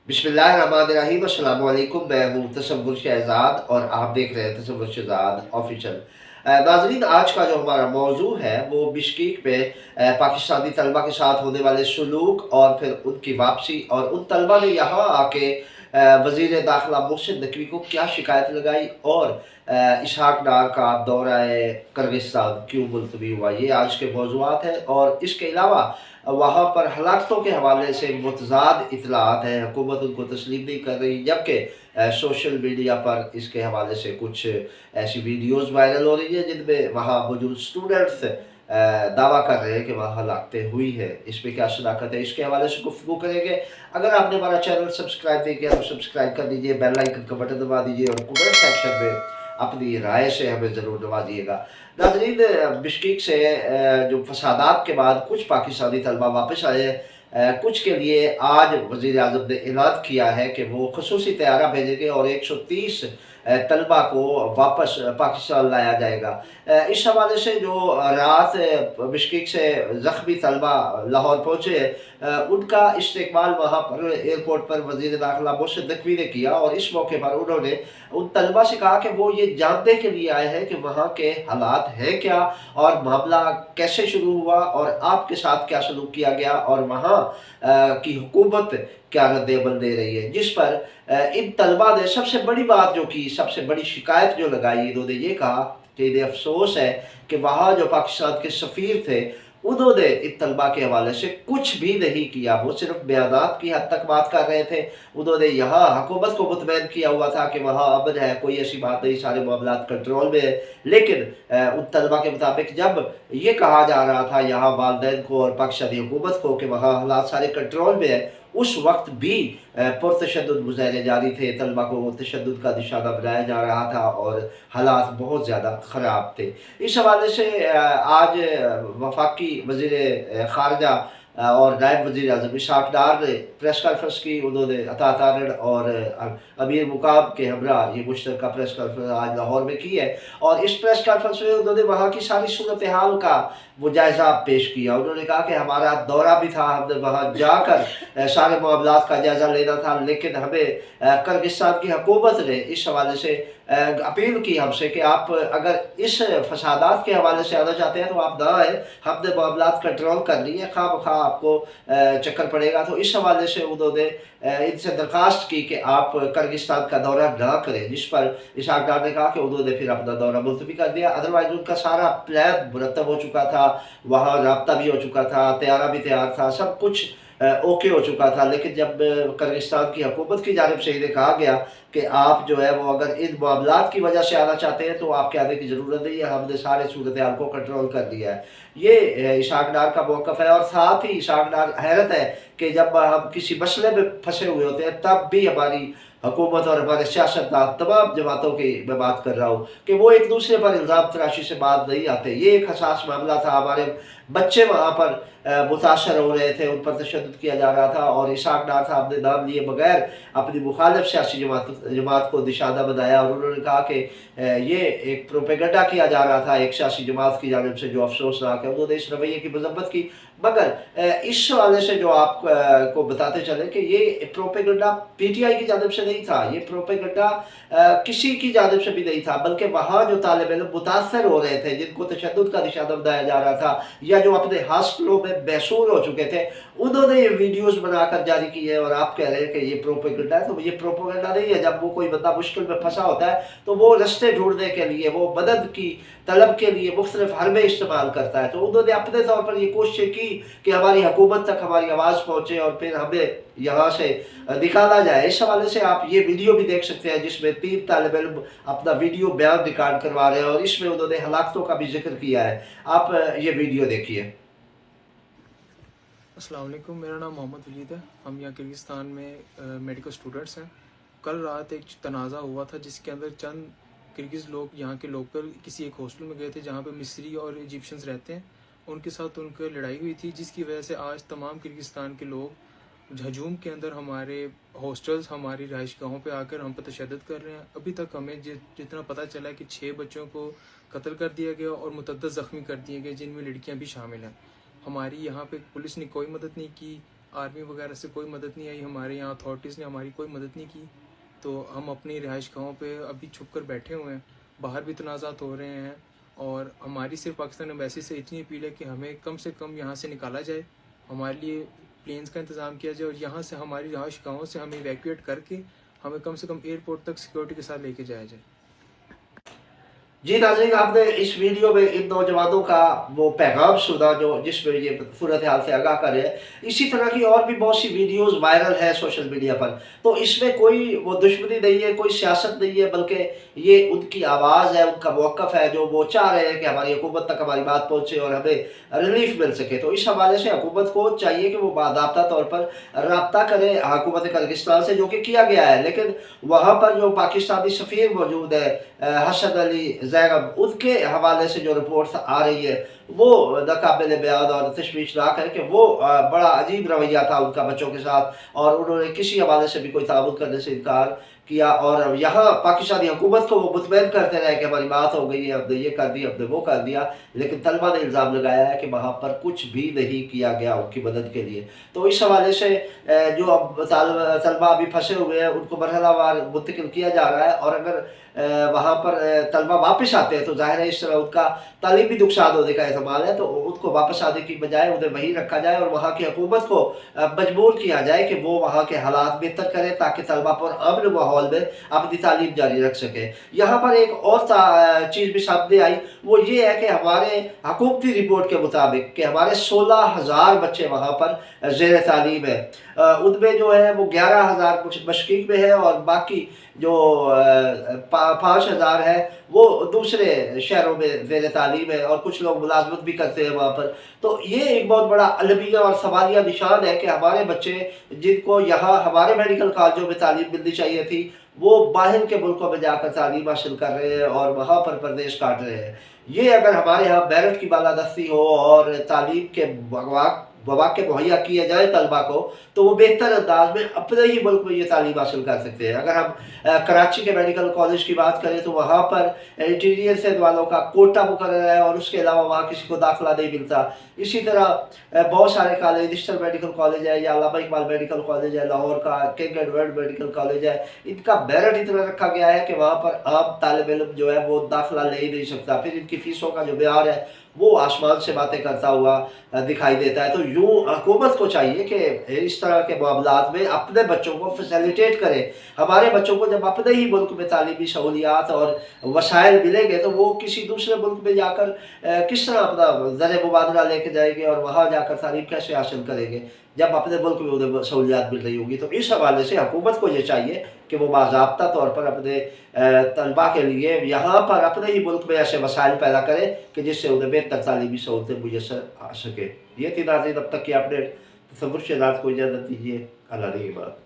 बिस्मिल्लाहिर्रहमानिर्रहीम अस्सलाम वालेकुम। मैं हूँ तसव्वुर शहजाद और आप देख रहे हैं तसव्वुर शहजाद ऑफिशियल। नाजरीन, आज का जो हमारा मौजू है वो बिश्केक में पाकिस्तानी तलबा के साथ होने वाले सलूक और फिर उनकी वापसी और उन तलबा ने यहाँ आके वजीर दाखिला मोहसिन नकवी को क्या शिकायत लगाई और इसहाक डार का दौरा किर्गिस्तान क्यों मुलतवी हुआ, ये आज के मौजूआत हैं। और इसके अलावा वहाँ पर हलाकतों के हवाले से मुतज़ाद इतलात हैं, हुकूमत उनको तस्लीम नहीं कर रही, जबकि सोशल मीडिया पर इसके हवाले से कुछ ऐसी वीडियोज़ वायरल हो रही है जिनमें वहाँ मौजूद स्टूडेंट्स दावा कर रहे हैं कि वहाँ हलाकतें हुई है। इस पर क्या शनाख्त है, इसके हवाले से गुफ्तगू करेंगे। अगर आपने हमारा चैनल सब्सक्राइब नहीं किया तो सब्सक्राइब कर दीजिए, बेल आइकन का बटन दबा दीजिए और कमेंट सेक्शन में अपनी राय से हमें ज़रूर नवाजिएगा। नाज़रीन, बिश्केक से जो फसादात के बाद कुछ पाकिस्तानी तलबा वापस आए, कुछ के लिए आज वज़ीर आज़म ने ऐलान किया है कि वो खसूसी तैयारा भेजेंगे और 130 तलबा को वापस पाकिस्तान लाया जाएगा। इस हवाले से जो रात बिश्केक से ज़ख्मी तलबा लाहौर पहुँचे, उनका इस्तेक़बाल वहाँ पर एयरपोर्ट पर वज़ीर दाखिला मोहसिन नकवी ने किया और इस मौके पर उन्होंने उन तलबा से कहा कि वो ये जानने के लिए आए हैं कि वहाँ के हालात हैं क्या और मामला कैसे शुरू हुआ और आपके साथ क्या सलूक किया गया और वहाँ की हुकूमत क्या रद्द-ए-अमल दे रही है। जिस पर इन तलबा ने सबसे बड़ी बात जो की, सबसे बड़ी शिकायत जो लगाई, इन्होंने ये कहा कि इन्हें अफ़सोस है कि वहाँ जो पाकिस्तान के सफ़ीर थे, उन्होंने इन तलबा के हवाले से कुछ भी नहीं किया। वो सिर्फ़ बयानात की हद तक बात कर रहे थे। उन्होंने यहाँ हुकूमत को मुतमईन किया हुआ था कि वहाँ अमन है, कोई ऐसी बात नहीं, सारे मामलात कंट्रोल में है। लेकिन उन तलबा के मुताबिक जब ये कहा जा रहा था यहाँ वालिदैन को और पाकिस्तानी हुकूमत को कि वहाँ हालात सारे कंट्रोल में है, उस वक़्त भी पुरतशद्दुद मुज़ाहरे जारी थे, तलबा को तशद्दुद का निशाना बनाया जा रहा था और हालात बहुत ज़्यादा ख़राब थे। इस हवाले से आज वफाकी वज़ीर ख़ारजा और नायब वज़ीर आज़म इसहाक डार ने प्रेस कॉन्फ्रेंस की। उन्होंने अता तारड़ और अमीर मुकाम के हमरा ये मुश्तरका प्रेस कॉन्फ्रेंस आज लाहौर में की है और इस प्रेस कॉन्फ्रेंस में उन्होंने वहाँ की सारी सूरत हाल का वो जायज़ा पेश किया। उन्होंने कहा कि हमारा दौरा भी था, हमने वहाँ जाकर सारे मामलात का जायज़ा लेना था, लेकिन हमें किर्गिस्तान की हुकूमत ने इस हवाले से अपील की हमसे कि आप अगर इस फसादात के हवाले से आना चाहते हैं तो आप ना आए, हमने मामलात कंट्रोल कर लिए, खामखा आपको चक्कर पड़ेगा। तो इस हवाले से उन्होंने इनसे दरख्वास्त की कि आप किर्गिस्तान का दौरा ना करें, जिस पर इसहाक डार ने कहा कि उन्होंने फिर अपना दौरा मुलतवी कर दिया। अदरवाइज़ उनका सारा प्लान मुरतब हो चुका था, वहाँ राब्ता भी हो चुका था, तैयारा भी तैयार था, सब कुछ ओके हो चुका था। लेकिन जब किर्गिस्तान की हुकूमत की जानिब से इन्हें कहा गया कि आप जो है वो अगर इन मामलात की वजह से आना चाहते हैं तो आपके आने की ज़रूरत नहीं है, हमने सारे सूरत हाल को कंट्रोल कर लिया है। ये इसहाक डार का मौक़िफ़ है और साथ ही इसहाक डार हैरत है कि जब हम किसी मसले में फंसे हुए होते हैं तब भी हमारी हुकूमत और हमारे सियासतदान तमाम जमातों की मैं बात कर रहा हूँ कि वो एक दूसरे पर इल्ज़ाम तराशी से बात नहीं आते। ये एक हसास मामला था, हमारे बच्चे वहाँ पर मुतासर हो रहे थे, उन पर तशद्दुद किया जा रहा था और इसहाक डार साहब ने नाम लिए बगैर अपनी मुखालिफ सियासी जमात को निशाना बनाया और उन्होंने कहा कि ये एक प्रोपेगेंडा किया जा रहा था एक सियासी जमात की जानिब से जो अफसोसनाक है। उन्होंने इस रवैये की मजम्मत की, मगर इस हवाले से जो आप को बताते चले कि ये प्रोपेगेंडा पीटीआई की जानिब से नहीं था, ये प्रोपेगेंडा किसी की जानिब से भी नहीं था, बल्कि वहाँ जो तालिब इल्म मुतासर हो रहे थे, जिनको तशद्दुद का निशाना बनाया जा रहा था या जो अपने हॉस्टलों में बेसूर हो चुके थे, उन्होंने ये वीडियोज़ बनाकर जारी की है और आप कह रहे हैं कि ये प्रोपेगेंडा है। तो ये प्रोपेगेंडा नहीं है। जब वो कोई बंदा मुश्किल में फंसा होता है तो वो रास्ते ढूंढने के लिए, वो मदद की तलब के लिए मुख्तलिफ हरबे इस्तेमाल करता है। तो उन्होंने अपने तौर पर ये कोशिश की कि हमारी हुकूमत तक हमारी आवाज़ पहुँचे और फिर हमें यहाँ से निकाला जाए। इस हवाले से आप ये वीडियो भी देख सकते हैं जिसमें 3 तालिब इल्म अपना वीडियो बयान रिकॉर्ड करवा रहे हैं और इसमें उन्होंने हलाकतों का भी जिक्र किया है। आप ये वीडियो देखिए। अस्सलाम वालेकुम, मेरा नाम मोहम्मद वलीद है। हम यहाँ किर्गिस्तान में मेडिकल स्टूडेंट्स हैं। कल रात एक तनाज़ा हुआ था जिसके अंदर चंद किर्गिज़ लोग यहाँ के लोकल किसी एक हॉस्टल में गए थे जहाँ पे मिस्री और इजिप्शियंस रहते हैं। उनके साथ उनकी लड़ाई हुई थी जिसकी वजह से आज तमाम किर्गिस्तान के लोग हजूम के अंदर हमारे हॉस्टल्स, हमारी रहाइश गाहों पर आकर हम पर तशद्दुद कर रहे हैं। अभी तक हमें जितना पता चला है कि 6 बच्चों को कत्ल कर दिया गया और मुतअद्दिद ज़ख्मी कर दिए गए, जिनमें लड़कियाँ भी शामिल हैं। हमारी यहाँ पे पुलिस ने कोई मदद नहीं की। आर्मी वगैरह से कोई मदद नहीं आई, हमारे यहाँ अथॉरिटीज़ ने हमारी कोई मदद नहीं की। तो हम अपनी रिहाइश गाहों पे अभी छुप कर बैठे हुए हैं। बाहर भी तनाज़ात हो रहे हैं और हमारी सिर्फ पाकिस्तान एम्बेसी से इतनी अपील है कि हमें कम से कम यहाँ से निकाला जाए, हमारे लिए प्लेन्स का इंतज़ाम किया जाए और यहाँ से हमारी रिहाइश गाहों से हमें इवैक्यूएट करके हमें कम से कम एयरपोर्ट तक सिक्योरिटी के साथ लेके जाया जाए। जी नाज़रीन, आपने इस वीडियो में इन नौजवानों का वो पैगाम सुना जो जिसमें ये सूरत हाल से आगाह कर रहे हैं। इसी तरह की और भी बहुत सी वीडियोस वायरल है सोशल मीडिया पर। तो इसमें कोई वो दुश्मनी नहीं है, कोई सियासत नहीं है, बल्कि ये उनकी आवाज़ है, उनका मौक़िफ़ है जो वो चाह रहे हैं कि हमारी हुकूमत तक हमारी बात पहुँचे और हमें रिलीफ मिल सके। तो इस हवाले से हुकूमत को चाहिए कि वो बाज़ाब्ता तौर पर रब्ता करे हुकूमत किर्गिस्तान से, जो कि किया गया है। लेकिन वहाँ पर जो पाकिस्तानी सफ़ीर मौजूद है हसन अली ज़ैनब, उसके हवाले से जो रिपोर्ट्स आ रही है वो नाकाबिल बयान और तशवीशनाक है कि वो बड़ा अजीब रवैया था उनका बच्चों के साथ और उन्होंने किसी हवाले से भी कोई ताउन करने से इनकार किया और यहाँ पाकिस्तानी हुकूमत को वो मुतमईन करते रहे कि हमारी बात हो गई है, हमने ये कर दिया, हमने वो कर दिया। लेकिन तलबा ने इल्ज़ाम लगाया है कि वहाँ पर कुछ भी नहीं किया गया उनकी मदद के लिए। तो इस हवाले से जो अब तलबा अभी फंसे हुए हैं उनको मरहलावार मुंतकिल किया जा रहा है और अगर वहाँ पर तलबा वापस आते हैं तो ज़ाहिर है इस तरह उनका तालीमी नुकसान होने का एहतमाल है। तो उनको वापस आने की बजाय उन्हें वहीं रखा जाए और वहाँ की हुकूमत को मजबूर किया जाए कि वो वहाँ के हालात बेहतर करें ताकि तलबा पर अमन माहौल में अपनी तालीम जारी रख सके। यहाँ पर एक और चीज़ भी सामने आई, वो ये है कि हमारे हुकूमती रिपोर्ट के मुताबिक कि हमारे 16,000 बच्चे वहाँ पर ज़ेर तालीम है। उनमें जो है वो 11,000 कुछ मशक़ीक़ में है और बाकी जो 5,000 है वो दूसरे शहरों में ज़ेर तालीम है और कुछ लोग मुलाजमत भी करते हैं वहाँ पर। तो ये एक बहुत बड़ा अलमिया और सवालिया निशान है कि हमारे बच्चे जिनको यहाँ हमारे मेडिकल कॉलेजों में तालीम मिलनी चाहिए थी वो बाहर के मुल्कों में जाकर तालीम हासिल कर रहे हैं और वहाँ पर परदेश काट रहे हैं। ये अगर हमारे यहाँ मेरिट की बालादस्ती हो और तालीम के मौक़े मुहैया किए जाए तलबा को तो वो बेहतर अंदाज में अपने ही मुल्क में ये तालीम हासिल कर सकते हैं। अगर हम कराची के मेडिकल कॉलेज की बात करें तो वहाँ पर इंटीरियर से वालों का कोटा मुकर्रर है और उसके अलावा वहाँ किसी को दाखिला नहीं मिलता। इसी तरह बहुत सारे कॉलेज डिजिटल मेडिकल कॉलेज है या अल्लामा इकबाल मेडिकल कॉलेज है लाहौर का, किंग एडवर्ड मेडिकल कॉलेज है, इनका मेरिट इतना रखा गया है कि वहाँ पर आम तालिब इल्म जो है वो दाखिला ले ही नहीं सकता। फिर इनकी फ़ीसों का जो म्यार है वो आसमान से बातें करता हुआ दिखाई देता है। तो यूँ हुकूमत को चाहिए कि इस तरह के मामलात में अपने बच्चों को फैसिलिटेट करे। हमारे बच्चों को जब अपने ही मुल्क में तालीमी सहूलियात और वसाइल मिलेंगे तो वो किसी दूसरे मुल्क में जाकर किस तरह अपना ज़र मुबादला लेके जाएंगे और वहाँ जाकर तालीम कैसे हासिल करेंगे जब अपने मुल्क में उन्हें सहूलियात मिल रही होगी। तो इस हवाले से हुकूमत को ये चाहिए कि वो बाज़ाब्ता तौर पर अपने तलबा के लिए यहाँ पर अपने ही मुल्क में ऐसे वसाइल पैदा करें कि जिससे उन्हें बेहतर तालीमी सहूलतें मुयसर आ सके। ये थी नाज़रीन अब तक की अपडेट। तसव्वुर से रात को इजाज़त दीजिए। अल्लाह निगहबान।